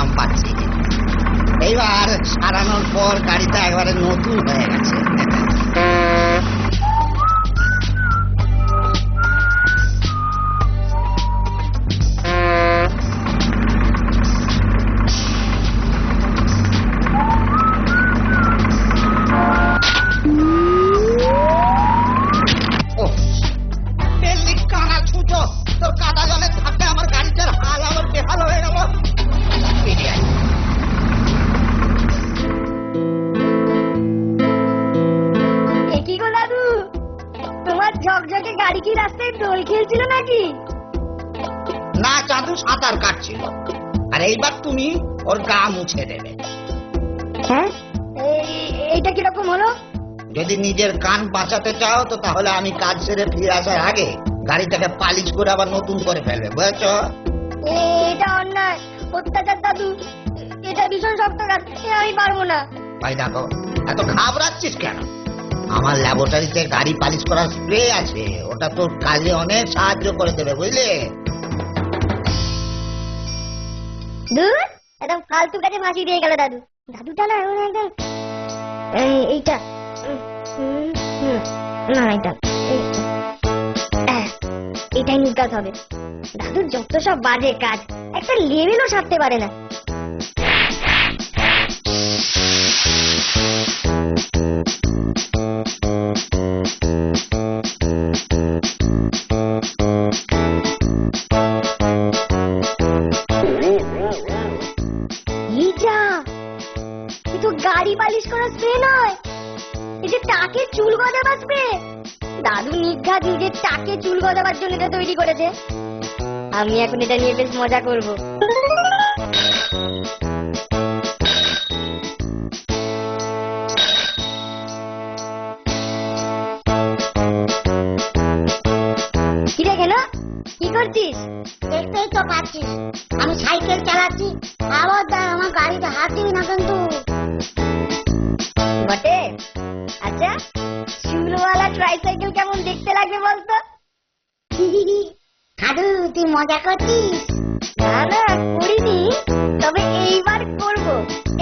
আরাম পাচ্ছি। এইবার সারানোর পর গাড়িটা একবারে নতুন হয়ে গেছে। তোর কাদা জলের ধাক্কা আমার গাড়িটার হাল আবার বেহাল হয়ে গেল। কি গো দাদু, তোমার ঝকঝকে গাড়ি কি রাস্তায় দোল খেলছিল নাকি? না, চাঁদু সাঁতার কাটছিল। আর এইবার তুমি ওর গা মুছে দেবে। হ্যাঁ, এইটা কিরকম হলো? যদি নিজের কান বাঁচাতে চাও তো তাহলে আমি কাজ সেরে ফিরে আসার আগে গাড়িটাকে পালিশ করে আবার নতুন করে ফেলবে, বুঝেছ? এটা অন্যায়, অত্যাচার দাদু, এটা ভীষণ শক্ত কাজ, আমি পারবো না। ভাই দেখো, এত ঘাবড়াচ্ছিস কেন? আমার ল্যাবরেটরিতে গাড়ি পালিশ করার স্প্রে আছে, ওটা তোর কাজে অনেক সাহায্য করে দেবে, বুঝলে? দূর, একদম ফালতু কাজে ফাঁসি দিয়ে গেল দাদু। দাদুটা না এমন একদম, এইটা না, এটাই নিকাজ হবে। দাদুর যত সব বাজে কাজ, একটা লেভেলও সারতে পারে না। গাড়ি পালিশ করা স্প্রে নয়, এই যে টাকে চুল গজাবার স্প্রে। দাদু নির্ঘাত নিজের টাকে চুল গজাবার জন্য এটা তৈরি করেছে। আমি এখন এটা নিয়ে বেশ মজা করব। কি রে, কেন কি করছিস? দেখতেই তো পাচ্ছিস আমি সাইকেল চালাচ্ছি। খবরদার আমার গাড়িতে হাত দিবি না কিন্তু। বটে? আচ্ছা, চুলওয়ালা ট্রাইসাইকেল কেমন দেখতে লাগবে বলতো? হাদু, তুই মজা করছিস? না না, করিনি, তবে এইবার করব।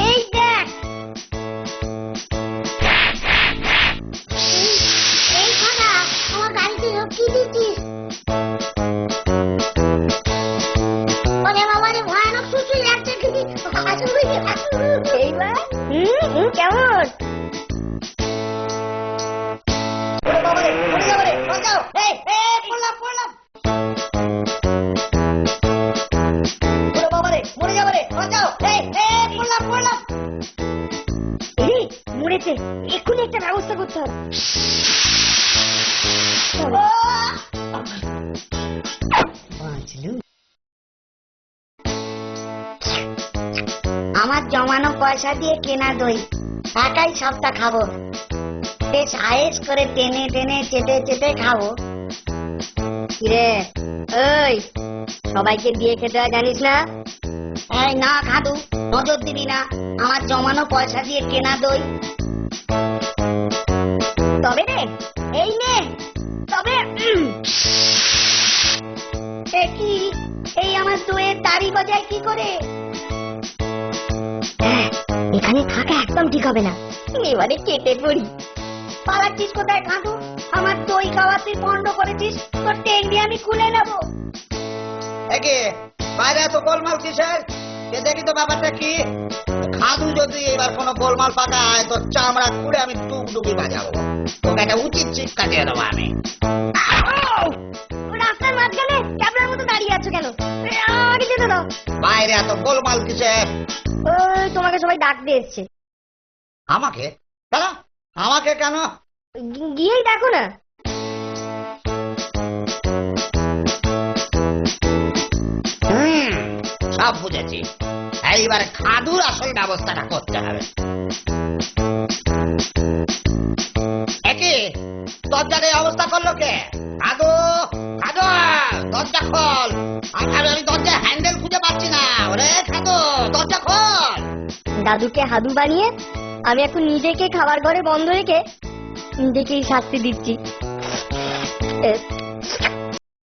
এই দেখ। এই ফাঁকা আমার গাড়িতে রকি দিচ্ছিস। ওরে বাবা রে, ভয়ানক সুচি লাগছে। এইবার কেমন? মরেছে, এক্ষুনি একটা ব্যবস্থা করতে হবে। আমার জমানো পয়সা দিয়ে কেনা দই, টাকাই সবটা খাবো। বেশ আয়েস করে টেনে টেনে চেটে চেটে খাবো। কিরে, ওই সবাইকে দিয়ে খেতে হয় জানিস না? এই না খাদু, নজর দিবি না, আমার জমানো পয়সা দিয়ে কেনা দই। তবে রে, এই নে, তবে কি এই আমার দইয়ের তারি বাজায় কি করে? এখানে থাকা একদম ঠিক হবে না, এবারে কেটে পড়ি। পালাচ্ছিস কোথায় খাদু? আমার দই খাওয়া তুই বন্ধ করেছিস, তোর টেন্ডি আমি খুলে নেবো। একে বাইরে এত গোলমাল কিসের? দেখি তো ব্যাপারটা কি। খাদু যদি এবার কোনো গোলমাল পাকায় তো চামড়া খুঁড়ে আমি টুকটুকি বাজাবো। তোকে একটা উচিত শিক্ষা দিয়ে দেবো আমি। রাস্তার মাঝখানে ক্যাবলার মতো দাঁড়িয়ে আছো কেন? আমাকে যেতে দাও। বাইরে এত গোলমাল কিসের? ওই তোমাকে সবাই ডাকতে এসছে। আমাকে কেন? আমাকে কেন? গিয়েই দেখো না। সব বুঝেছি, এইবার খাদুর আসল ব্যবস্থাটা করতে হবে। একে দরজার এই অবস্থা করলো কে? খাদু, খাদু, দরজা খোল। আমি দরজার হ্যান্ডেল খুঁজে পাচ্ছি না। ওরে খাদু, দরজা খোল। দাদুকে হাদু বানিয়ে আমি এখন নিজেকে খাবার ঘরে বন্ধ রেখে নিজেকেই শাস্তি দিচ্ছি।